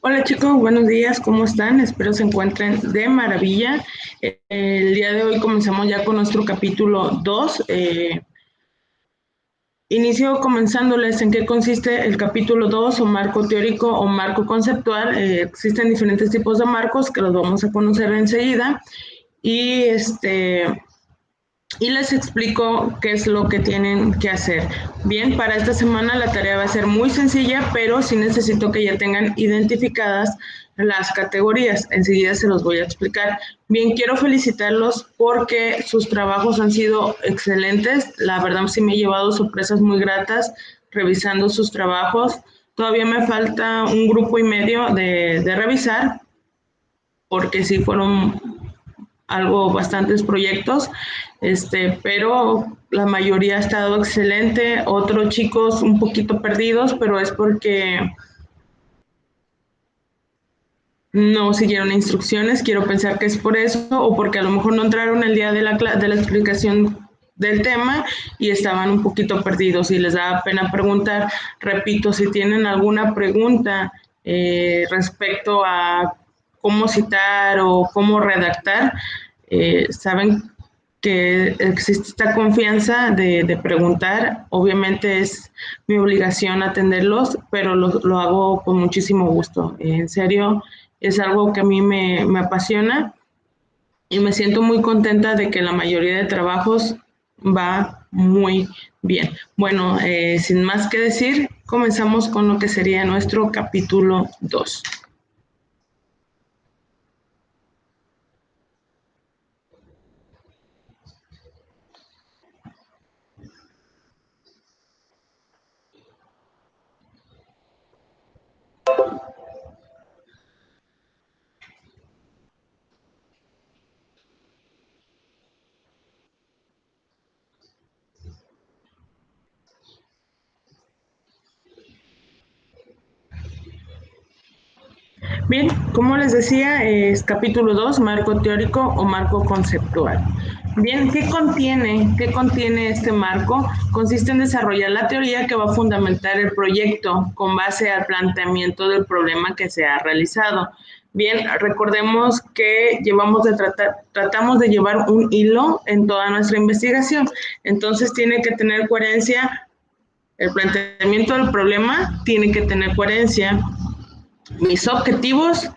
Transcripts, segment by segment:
Hola chicos, buenos días, ¿cómo están? Espero se encuentren de maravilla. El día de hoy comenzamos ya con nuestro capítulo 2. Inicio comenzándoles en qué consiste el capítulo 2 o marco teórico o marco conceptual. Existen diferentes tipos de marcos que los vamos a conocer enseguida. Y y les explico qué es lo que tienen que hacer. Bien, para esta semana la tarea va a ser muy sencilla, pero sí necesito que ya tengan identificadas las categorías. Enseguida se los voy a explicar. Bien, quiero felicitarlos porque sus trabajos han sido excelentes. La verdad sí me he llevado sorpresas muy gratas revisando sus trabajos. Todavía me falta un grupo y medio de revisar, porque sí fueron algo bastantes proyectos, pero la mayoría ha estado excelente. Otros chicos un poquito perdidos, pero es porque no siguieron instrucciones. Quiero pensar que es por eso, o porque a lo mejor no entraron el día de la explicación del tema y estaban un poquito perdidos y les da pena preguntar. Repito, si tienen alguna pregunta respecto a cómo citar o cómo redactar, saben que existe esta confianza de preguntar. Obviamente es mi obligación atenderlos, pero lo hago con muchísimo gusto. En serio, es algo que a mí me apasiona y me siento muy contenta de que la mayoría de trabajos va muy bien. Bueno, sin más que decir, comenzamos con lo que sería nuestro capítulo 2. Bien, como les decía, es capítulo 2, marco teórico o marco conceptual. Bien, ¿qué contiene este marco? Consiste en desarrollar la teoría que va a fundamentar el proyecto con base al planteamiento del problema que se ha realizado. Bien, recordemos que tratamos de llevar un hilo en toda nuestra investigación. Entonces tiene que tener coherencia, el planteamiento del problema tiene que tener coherencia, mis objetivos,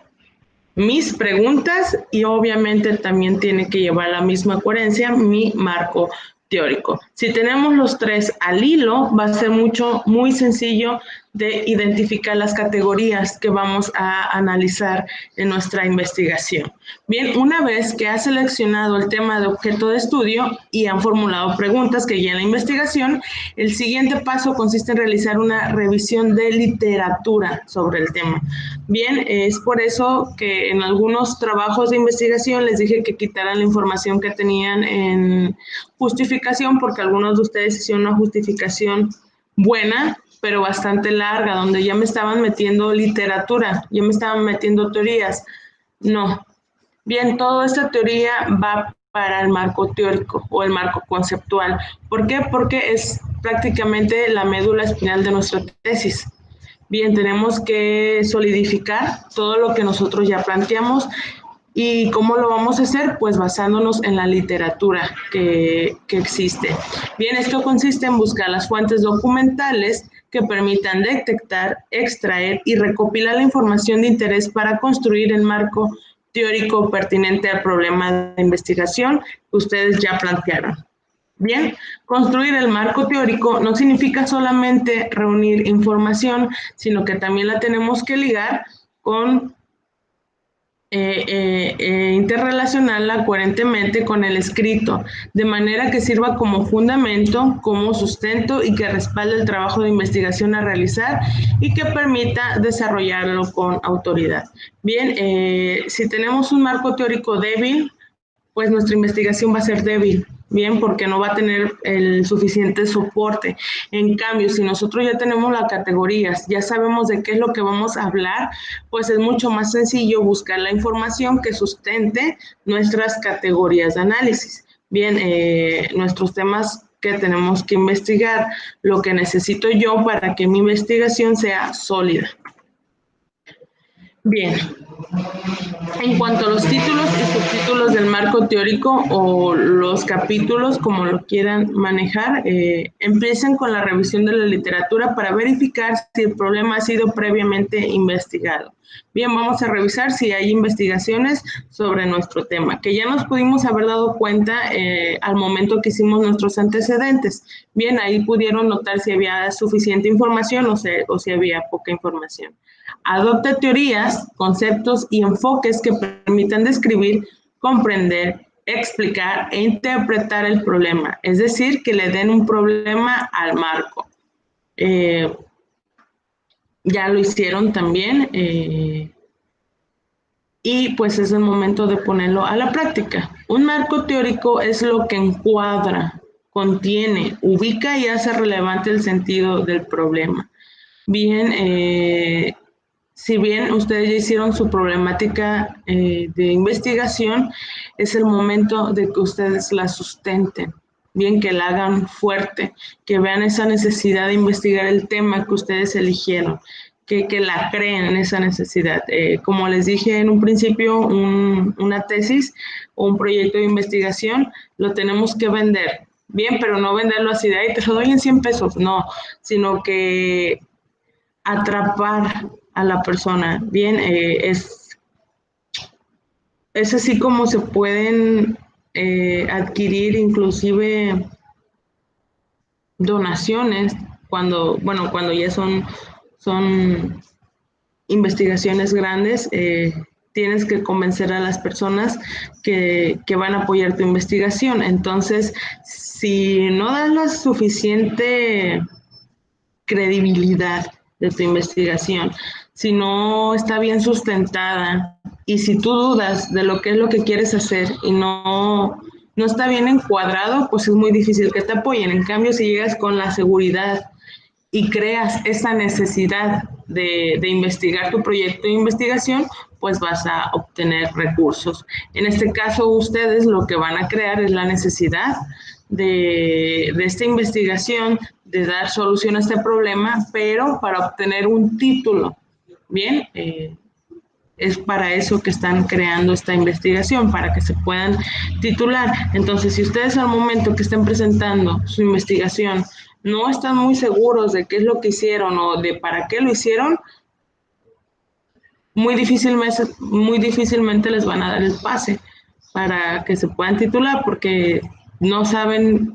mis preguntas, y obviamente también tiene que llevar la misma coherencia mi marco teórico. Si tenemos los tres al hilo, va a ser muy sencillo de identificar las categorías que vamos a analizar en nuestra investigación. Bien, una vez que ha seleccionado el tema de objeto de estudio y han formulado preguntas que guían la investigación, el siguiente paso consiste en realizar una revisión de literatura sobre el tema. Bien, es por eso que en algunos trabajos de investigación les dije que quitaran la información que tenían en justificación, porque algunos de ustedes hicieron una justificación buena, pero bastante larga, donde ya me estaban metiendo literatura, ya me estaban metiendo teorías. No. Bien, toda esta teoría va para el marco teórico o el marco conceptual. ¿Por qué? Porque es prácticamente la médula espinal de nuestra tesis. Bien, tenemos que solidificar todo lo que nosotros ya planteamos. ¿Y cómo lo vamos a hacer? Pues basándonos en la literatura que existe. Bien, esto consiste en buscar las fuentes documentales que permitan detectar, extraer y recopilar la información de interés para construir el marco teórico pertinente al problema de investigación que ustedes ya plantearon. Bien, construir el marco teórico no significa solamente reunir información, sino que también la tenemos que ligar con interrelacionarla coherentemente con el escrito, de manera que sirva como fundamento, como sustento y que respalde el trabajo de investigación a realizar y que permita desarrollarlo con autoridad. Bien, si tenemos un marco teórico débil, pues nuestra investigación va a ser débil, bien, porque no va a tener el suficiente soporte. En cambio, si nosotros ya tenemos las categorías, ya sabemos de qué es lo que vamos a hablar, pues es mucho más sencillo buscar la información que sustente nuestras categorías de análisis. Bien, nuestros temas que tenemos que investigar, lo que necesito yo para que mi investigación sea sólida. Bien, en cuanto a los títulos y subtítulos del marco teórico o los capítulos, como lo quieran manejar, empiecen con la revisión de la literatura para verificar si el problema ha sido previamente investigado. Bien, vamos a revisar si hay investigaciones sobre nuestro tema, que ya nos pudimos haber dado cuenta al momento que hicimos nuestros antecedentes. Bien, ahí pudieron notar si había suficiente información o si había poca información. Adopte teorías, conceptos y enfoques que permitan describir, comprender, explicar e interpretar el problema, es decir, que le den un problema al marco. Ya lo hicieron también y pues es el momento de ponerlo a la práctica. Un marco teórico es lo que encuadra, contiene, ubica y hace relevante el sentido del problema. Bien, si bien ustedes ya hicieron su problemática de investigación, es el momento de que ustedes la sustenten, bien, que la hagan fuerte, que vean esa necesidad de investigar el tema que ustedes eligieron, que la creen esa necesidad. Como les dije en un principio, una tesis o un proyecto de investigación lo tenemos que vender, bien, pero no venderlo así de ahí, te lo doy en 100 pesos, no, sino que atrapar a la persona. Bien, es así como se pueden adquirir inclusive donaciones cuando ya son investigaciones grandes. Tienes que convencer a las personas que van a apoyar tu investigación. Entonces, si no das la suficiente credibilidad de tu investigación, si no está bien sustentada y si tú dudas de lo que es lo que quieres hacer y no está bien encuadrado, pues es muy difícil que te apoyen. En cambio, si llegas con la seguridad y creas esa necesidad de investigar tu proyecto de investigación, pues vas a obtener recursos. En este caso, ustedes lo que van a crear es la necesidad de esta investigación, de dar solución a este problema, pero para obtener un título. Bien, es para eso que están creando esta investigación, para que se puedan titular. Entonces, si ustedes al momento que estén presentando su investigación no están muy seguros de qué es lo que hicieron o de para qué lo hicieron, muy difícilmente les van a dar el pase para que se puedan titular, porque no saben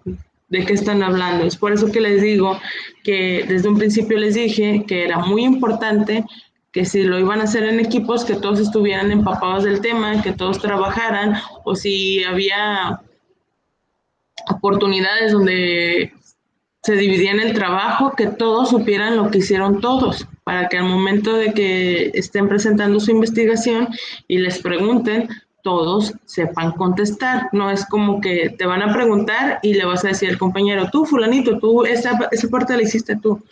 de qué están hablando. Es por eso que les digo que desde un principio les dije que era muy importante que si lo iban a hacer en equipos, que todos estuvieran empapados del tema, que todos trabajaran, o si había oportunidades donde se dividían el trabajo, que todos supieran lo que hicieron todos, para que al momento de que estén presentando su investigación y les pregunten, todos sepan contestar. No es como que te van a preguntar y le vas a decir al compañero, tú fulanito, tú esa parte la hiciste tú.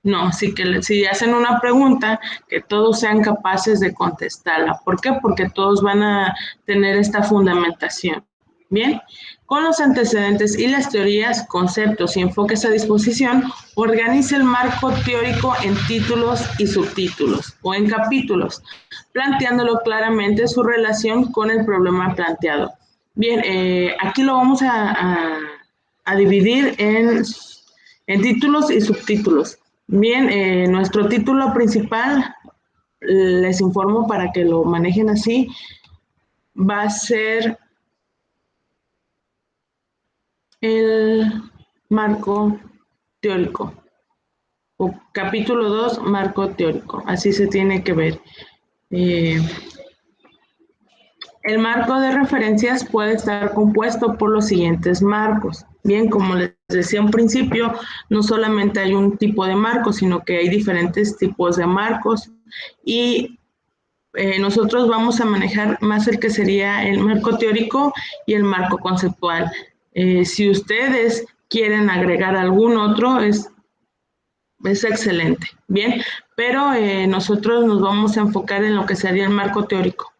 No, así que si hacen una pregunta, que todos sean capaces de contestarla. ¿Por qué? Porque todos van a tener esta fundamentación. Bien, con los antecedentes y las teorías, conceptos y enfoques a disposición, organice el marco teórico en títulos y subtítulos o en capítulos, planteándolo claramente su relación con el problema planteado. Bien, aquí lo vamos a dividir en títulos y subtítulos. Bien, nuestro título principal, les informo para que lo manejen así, va a ser el marco teórico, o capítulo 2, marco teórico, así se tiene que ver. El marco de referencias puede estar compuesto por los siguientes marcos. Bien, como les decía en principio, no solamente hay un tipo de marco, sino que hay diferentes tipos de marcos y nosotros vamos a manejar más el que sería el marco teórico y el marco conceptual. Si ustedes quieren agregar algún otro, es excelente, bien, pero nosotros nos vamos a enfocar en lo que sería el marco teórico.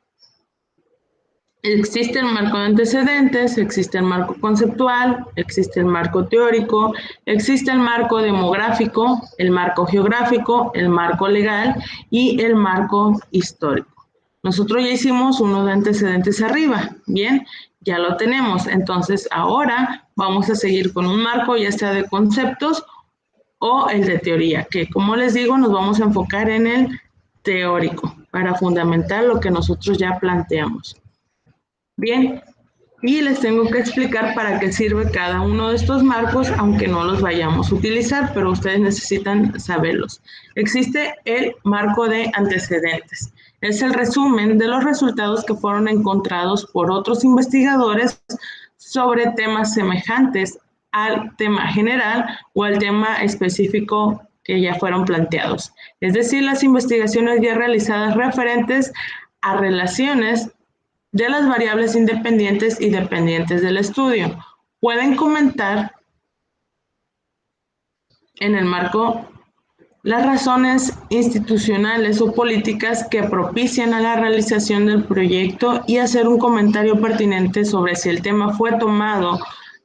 Existe el marco de antecedentes, existe el marco conceptual, existe el marco teórico, existe el marco demográfico, el marco geográfico, el marco legal y el marco histórico. Nosotros ya hicimos uno de antecedentes arriba, bien, ya lo tenemos. Entonces ahora vamos a seguir con un marco ya sea de conceptos o el de teoría, que como les digo nos vamos a enfocar en el teórico para fundamentar lo que nosotros ya planteamos. Bien, y les tengo que explicar para qué sirve cada uno de estos marcos, aunque no los vayamos a utilizar, pero ustedes necesitan saberlos. Existe el marco de antecedentes. Es el resumen de los resultados que fueron encontrados por otros investigadores sobre temas semejantes al tema general o al tema específico que ya fueron planteados. Es decir, las investigaciones ya realizadas referentes a relaciones de las variables independientes y dependientes del estudio. Pueden comentar en el marco las razones institucionales o políticas que propician a la realización del proyecto y hacer un comentario pertinente sobre si el tema fue tomado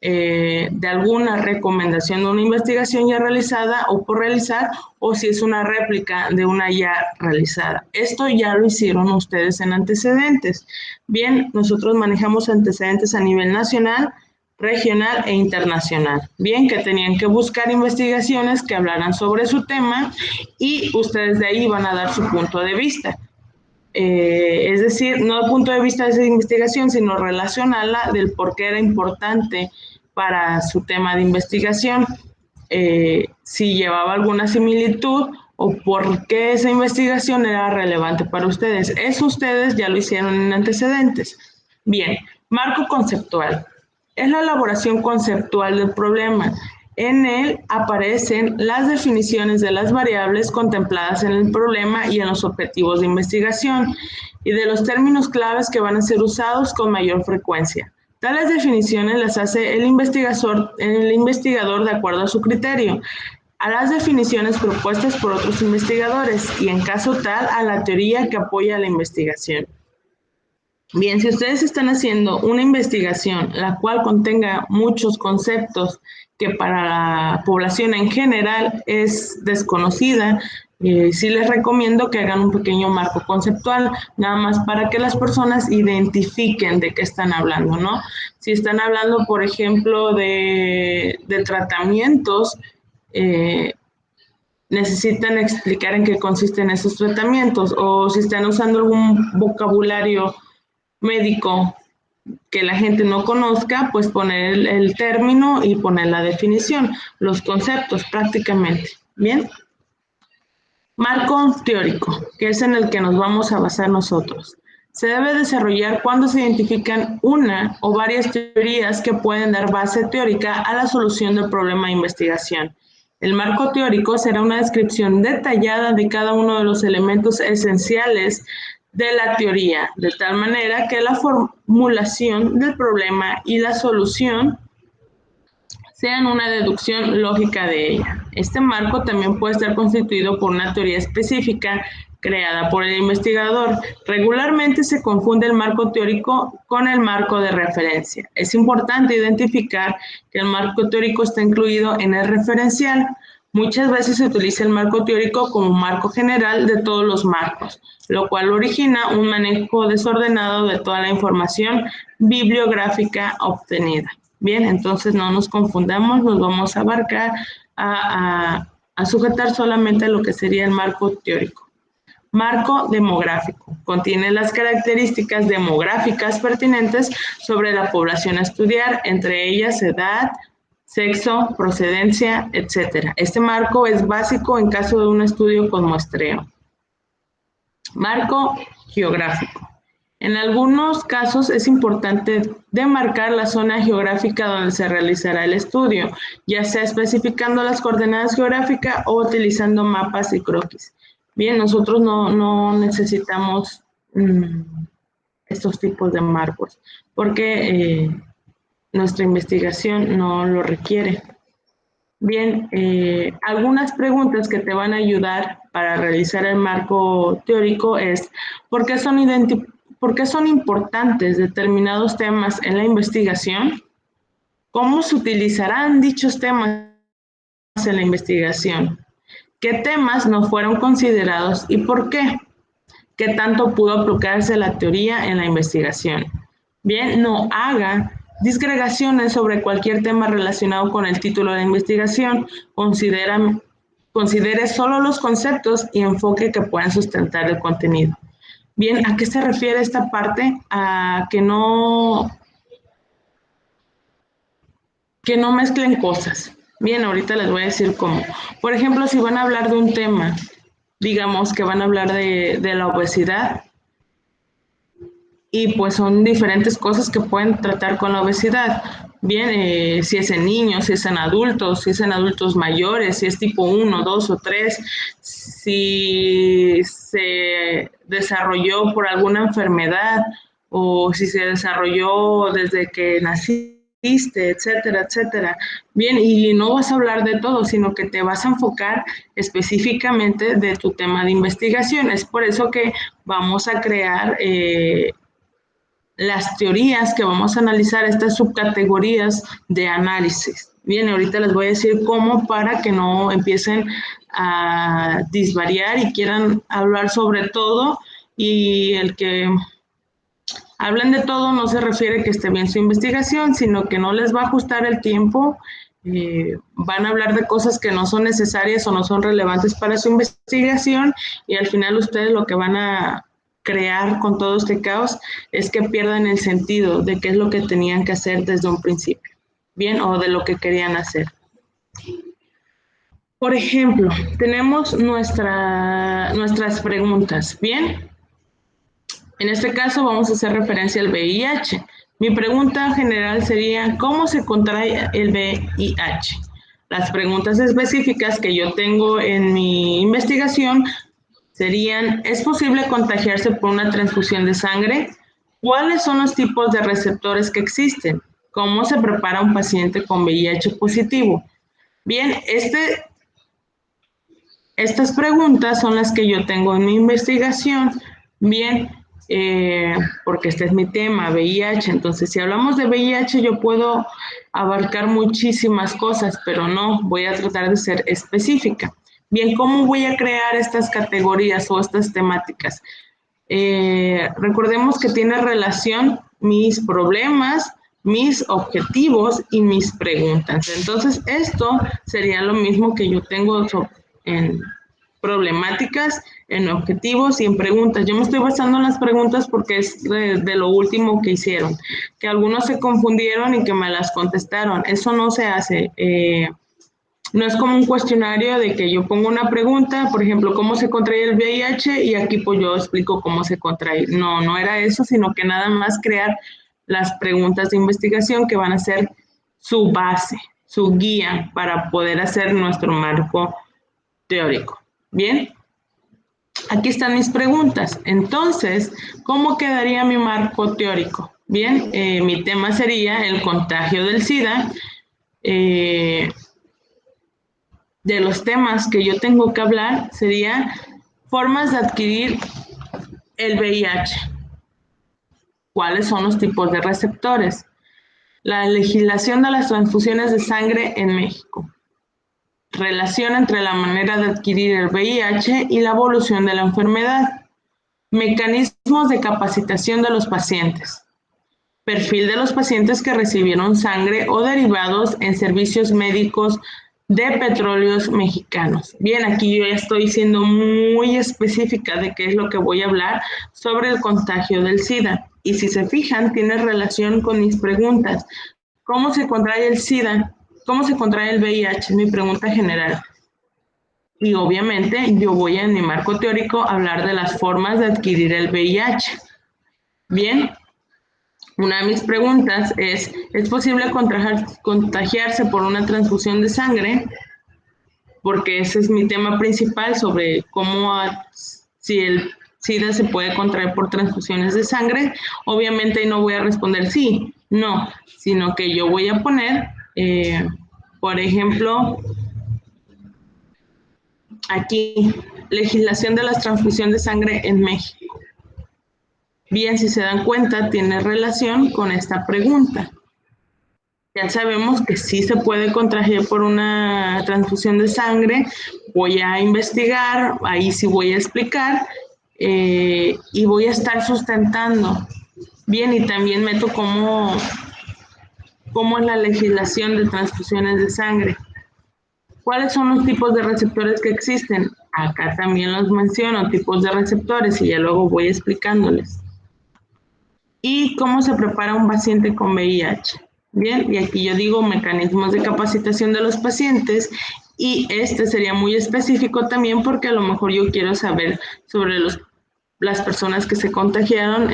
de alguna recomendación de una investigación ya realizada o por realizar, o si es una réplica de una ya realizada. Esto ya lo hicieron ustedes en antecedentes. Bien, nosotros manejamos antecedentes a nivel nacional, regional e internacional. Bien, que tenían que buscar investigaciones que hablaran sobre su tema y ustedes de ahí van a dar su punto de vista. Es decir, no el punto de vista de esa investigación, sino relacionarla del por qué era importante para su tema de investigación, si llevaba alguna similitud o por qué esa investigación era relevante para ustedes. Eso ustedes ya lo hicieron en antecedentes. Bien, marco conceptual. Es la elaboración conceptual del problema. En él aparecen las definiciones de las variables contempladas en el problema y en los objetivos de investigación y de los términos claves que van a ser usados con mayor frecuencia. Tales definiciones las hace el investigador de acuerdo a su criterio, a las definiciones propuestas por otros investigadores y, en caso tal, a la teoría que apoya la investigación. Bien, si ustedes están haciendo una investigación la cual contenga muchos conceptos que para la población en general es desconocida, sí les recomiendo que hagan un pequeño marco conceptual, nada más para que las personas identifiquen de qué están hablando, ¿no? Si están hablando, por ejemplo, de tratamientos, necesitan explicar en qué consisten esos tratamientos, o si están usando algún vocabulario médico que la gente no conozca, pues poner el término y poner la definición, los conceptos prácticamente. Bien. Marco teórico, que es en el que nos vamos a basar nosotros. Se debe desarrollar cuando se identifican una o varias teorías que pueden dar base teórica a la solución del problema de investigación. El marco teórico será una descripción detallada de cada uno de los elementos esenciales de la teoría, de tal manera que la formulación del problema y la solución sean una deducción lógica de ella. Este marco también puede estar constituido por una teoría específica creada por el investigador. Regularmente se confunde el marco teórico con el marco de referencia. Es importante identificar que el marco teórico está incluido en el referencial. Muchas veces se utiliza el marco teórico como marco general de todos los marcos, lo cual origina un manejo desordenado de toda la información bibliográfica obtenida. Bien, entonces no nos confundamos, nos vamos a abarcar a sujetar solamente a lo que sería el marco teórico. Marco demográfico. Contiene las características demográficas pertinentes sobre la población a estudiar, entre ellas edad, sexo, procedencia, etc. Este marco es básico en caso de un estudio con muestreo. Marco geográfico. En algunos casos es importante demarcar la zona geográfica donde se realizará el estudio, ya sea especificando las coordenadas geográficas o utilizando mapas y croquis. Bien, nosotros no necesitamos estos tipos de marcos porque nuestra investigación no lo requiere. Bien, algunas preguntas que te van a ayudar para realizar el marco teórico es: ¿por qué son ¿Por qué son importantes determinados temas en la investigación? ¿Cómo se utilizarán dichos temas en la investigación? ¿Qué temas no fueron considerados y por qué? ¿Qué tanto pudo aplicarse la teoría en la investigación? Bien, no haga disgregaciones sobre cualquier tema relacionado con el título de la investigación. Considere solo los conceptos y enfoque que puedan sustentar el contenido. Bien, ¿a qué se refiere esta parte? A que no mezclen cosas. Bien, ahorita les voy a decir cómo. Por ejemplo, si van a hablar de un tema, digamos que van a hablar de la obesidad, y pues son diferentes cosas que pueden tratar con la obesidad. Bien, si es en niños, si es en adultos mayores, si es tipo 1, 2 o 3, si se desarrolló por alguna enfermedad o si se desarrolló desde que naciste, etcétera, etcétera. Bien, y no vas a hablar de todo, sino que te vas a enfocar específicamente de tu tema de investigación. Es por eso que vamos a crear las teorías que vamos a analizar, estas subcategorías de análisis. Bien, ahorita les voy a decir cómo para que no empiecen a disvariar y quieran hablar sobre todo, y el que hablen de todo no se refiere que esté bien su investigación, sino que no les va a ajustar el tiempo, van a hablar de cosas que no son necesarias o no son relevantes para su investigación, y al final ustedes lo que van a crear con todo este caos es que pierdan el sentido de qué es lo que tenían que hacer desde un principio, bien, o de lo que querían hacer. Por ejemplo, tenemos nuestras preguntas, bien. En este caso vamos a hacer referencia al VIH. Mi pregunta general sería, ¿cómo se contrae el VIH? Las preguntas específicas que yo tengo en mi investigación serían, ¿es posible contagiarse por una transfusión de sangre? ¿Cuáles son los tipos de receptores que existen? ¿Cómo se prepara un paciente con VIH positivo? Bien, estas preguntas son las que yo tengo en mi investigación. Bien, porque este es mi tema, VIH. Entonces, si hablamos de VIH, yo puedo abarcar muchísimas cosas, pero no, voy a tratar de ser específica. Bien, ¿cómo voy a crear estas categorías o estas temáticas? Recordemos que tiene relación mis problemas, mis objetivos y mis preguntas. Entonces, esto sería lo mismo que yo tengo en problemáticas, en objetivos y en preguntas. Yo me estoy basando en las preguntas porque es de lo último que hicieron, que algunos se confundieron y que me las contestaron. Eso no se hace. No es como un cuestionario de que yo pongo una pregunta, por ejemplo, ¿cómo se contrae el VIH? Y aquí pues yo explico cómo se contrae. No, no era eso, sino que nada más crear las preguntas de investigación que van a ser su base, su guía para poder hacer nuestro marco teórico. Bien, aquí están mis preguntas. Entonces, ¿cómo quedaría mi marco teórico? Bien, mi tema sería el contagio del SIDA. De los temas que yo tengo que hablar sería formas de adquirir el VIH. ¿Cuáles son los tipos de receptores? La legislación de las transfusiones de sangre en México. Relación entre la manera de adquirir el VIH y la evolución de la enfermedad. Mecanismos de capacitación de los pacientes. Perfil de los pacientes que recibieron sangre o derivados en servicios médicos de petróleos mexicanos. Bien, aquí yo ya estoy siendo muy específica de qué es lo que voy a hablar sobre el contagio del SIDA. Y si se fijan, tiene relación con mis preguntas. ¿Cómo se contrae el SIDA? ¿Cómo se contrae el VIH? Es mi pregunta general. Y obviamente yo voy en mi marco teórico a hablar de las formas de adquirir el VIH. Bien, una de mis preguntas ¿es posible contagiarse por una transfusión de sangre? Porque ese es mi tema principal sobre si el SIDA se puede contraer por transfusiones de sangre. Obviamente no voy a responder sí, no, sino que yo voy a poner, por ejemplo, aquí, legislación de la transfusión de sangre en México. Bien, si se dan cuenta, tiene relación con esta pregunta. Ya sabemos que sí se puede contraer por una transfusión de sangre. Voy a investigar, ahí sí voy a explicar y voy a estar sustentando. Bien, y también meto cómo es la legislación de transfusiones de sangre. ¿Cuáles son los tipos de receptores que existen? Acá también los menciono, tipos de receptores, y ya luego voy explicándoles. ¿Y cómo se prepara un paciente con VIH? Bien, y aquí yo digo mecanismos de capacitación de los pacientes, y este sería muy específico también porque a lo mejor yo quiero saber sobre las personas que se contagiaron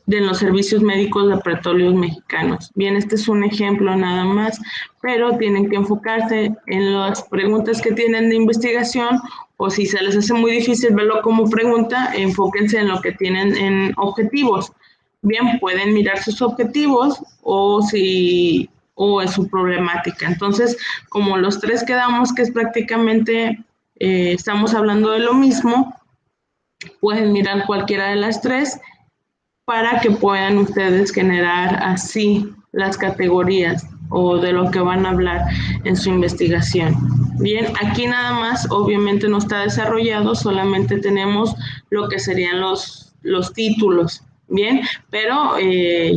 de los servicios médicos laboratorios mexicanos. Bien, este es un ejemplo nada más, pero tienen que enfocarse en las preguntas que tienen de investigación, o si se les hace muy difícil verlo como pregunta, enfóquense en lo que tienen en objetivos. Bien, pueden mirar sus objetivos o en su problemática. Entonces, como los tres quedamos que es prácticamente, estamos hablando de lo mismo, pueden mirar cualquiera de las tres para que puedan ustedes generar así las categorías o de lo que van a hablar en su investigación. Bien, aquí nada más, obviamente no está desarrollado, solamente tenemos lo que serían los títulos, bien, pero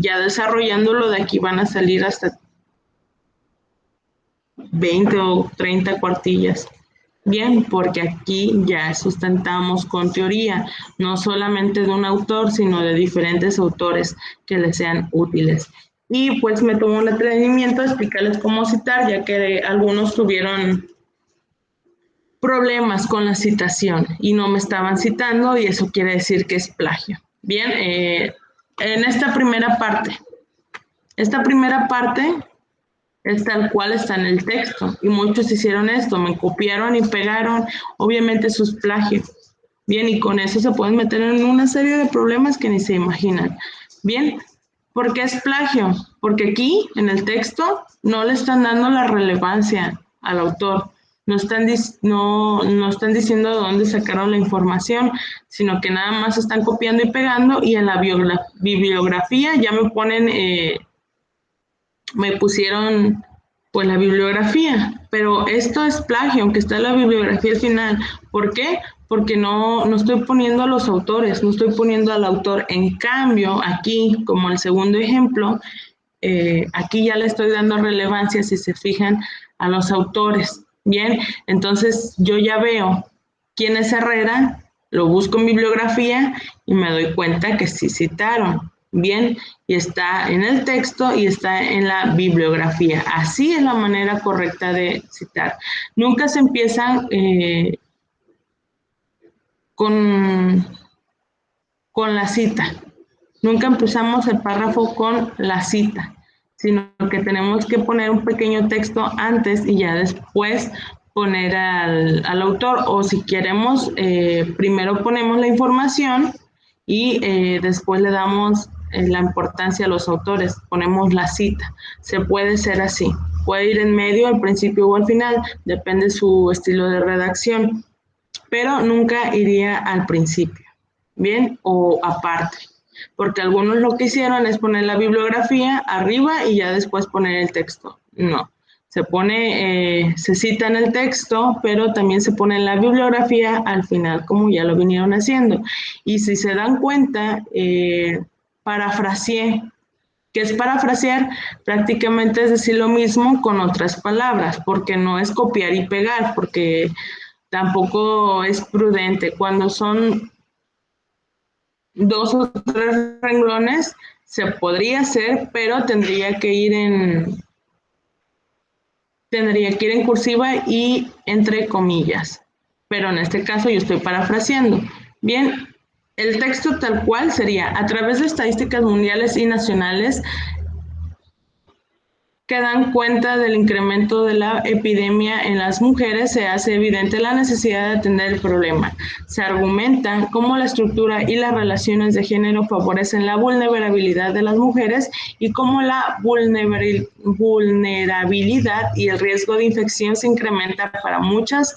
ya desarrollándolo de aquí van a salir hasta 20 o 30 cuartillas. Bien, porque aquí ya sustentamos con teoría, no solamente de un autor, sino de diferentes autores que les sean útiles. Y pues me tomo el atrevimiento de explicarles cómo citar, ya que algunos tuvieron problemas con la citación y no me estaban citando, y eso quiere decir que es plagio. Bien, en esta primera parte es tal cual está en el texto, y muchos hicieron esto, me copiaron y pegaron, obviamente eso es plagio. Bien, y con eso se pueden meter en una serie de problemas que ni se imaginan. Bien, ¿por qué es plagio? Porque aquí en el texto no le están dando la relevancia al autor, no están diciendo de dónde sacaron la información, sino que nada más están copiando y pegando, y en la bibliografía ya me pusieron pues la bibliografía, pero esto es plagio, aunque está la bibliografía al final. ¿Por qué? Porque no estoy poniendo a los autores, no estoy poniendo al autor. En cambio, aquí, como el segundo ejemplo, aquí ya le estoy dando relevancia, si se fijan, a los autores. Bien, entonces yo ya veo quién es Herrera, lo busco en bibliografía y me doy cuenta que sí citaron. Bien, y está en el texto y está en la bibliografía. Así es la manera correcta de citar. Nunca se empieza con la cita. Nunca empezamos el párrafo con la cita, sino que tenemos que poner un pequeño texto antes y ya después poner al autor, o si queremos, primero ponemos la información y después le damos la importancia a los autores, ponemos la cita. Se puede ser así, puede ir en medio, al principio o al final, depende su estilo de redacción, pero nunca iría al principio, ¿bien? O aparte, porque algunos lo que hicieron es poner la bibliografía arriba y ya después poner el texto. No, se cita en el texto, pero también se pone en la bibliografía al final, como ya lo vinieron haciendo. Y si se dan cuenta, parafraseé. ¿Qué es parafrasear? Prácticamente es decir lo mismo con otras palabras, porque no es copiar y pegar, porque tampoco es prudente. Cuando son 2 o 3 renglones, se podría hacer, pero tendría que ir en cursiva y entre comillas. Pero en este caso yo estoy parafraseando. Bien, el texto tal cual sería: a través de estadísticas mundiales y nacionales que dan cuenta del incremento de la epidemia en las mujeres, se hace evidente la necesidad de atender el problema. Se argumenta cómo la estructura y las relaciones de género favorecen la vulnerabilidad de las mujeres y cómo la vulnerabilidad y el riesgo de infección se incrementa para muchas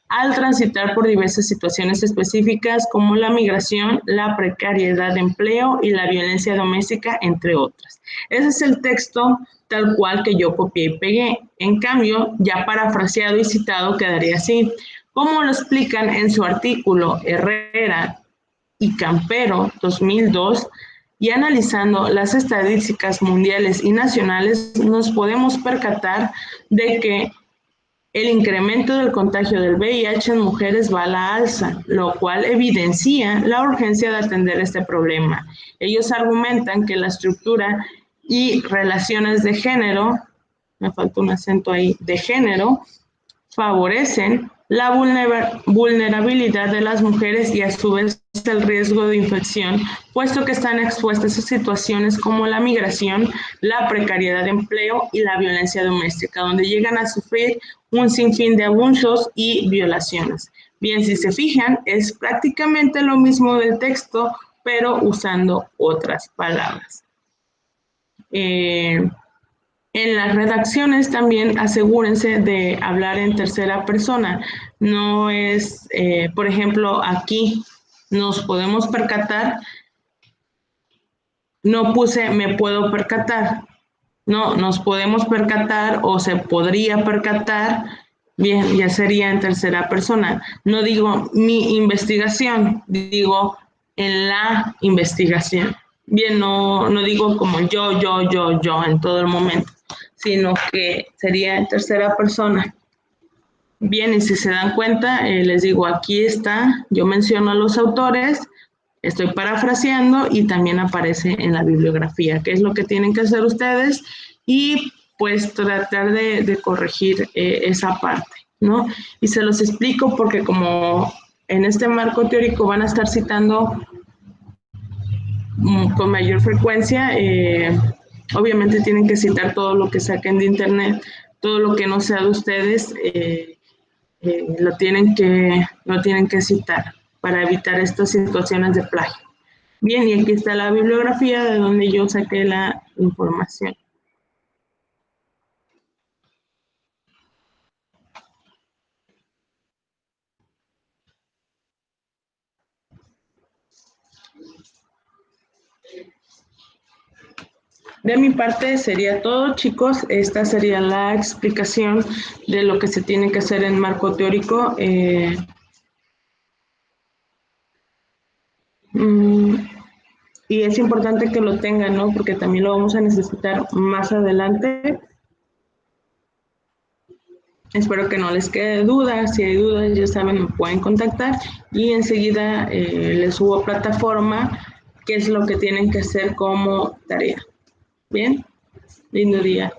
al transitar por diversas situaciones específicas como la migración, la precariedad de empleo y la violencia doméstica, entre otras. Ese es el texto tal cual que yo copié y pegué. En cambio, ya parafraseado y citado quedaría así. Como lo explican en su artículo Herrera y Campero 2002, y analizando las estadísticas mundiales y nacionales, nos podemos percatar de que el incremento del contagio del VIH en mujeres va a la alza, lo cual evidencia la urgencia de atender este problema. Ellos argumentan que la estructura y relaciones de género, me falta un acento ahí, de género, favorecen la vulnerabilidad de las mujeres y a su vez el riesgo de infección, puesto que están expuestas a situaciones como la migración, la precariedad de empleo y la violencia doméstica, donde llegan a sufrir un sinfín de abusos y violaciones. Bien, si se fijan, es prácticamente lo mismo del texto, pero usando otras palabras. En las redacciones también asegúrense de hablar en tercera persona. No es, por ejemplo, aquí nos podemos percatar, no puse me puedo percatar, no, nos podemos percatar o se podría percatar, bien, ya sería en tercera persona. No digo mi investigación, digo en la investigación. Bien, no digo como yo en todo el momento, sino que sería en tercera persona. Bien, y si se dan cuenta, les digo, aquí está, yo menciono a los autores, estoy parafraseando y también aparece en la bibliografía, qué es lo que tienen que hacer ustedes y pues tratar de corregir esa parte, ¿no? Y se los explico porque como en este marco teórico van a estar citando con mayor frecuencia, obviamente tienen que citar todo lo que saquen de internet, todo lo que no sea de ustedes, lo tienen que citar para evitar estas situaciones de plagio. Bien, y aquí está la bibliografía de donde yo saqué la información. De mi parte sería todo, chicos. Esta sería la explicación de lo que se tiene que hacer en marco teórico. Y es importante que lo tengan, ¿no? Porque también lo vamos a necesitar más adelante. Espero que no les quede dudas. Si hay dudas, ya saben, me pueden contactar y enseguida les subo a plataforma qué es lo que tienen que hacer como tarea. Bien, lindo día.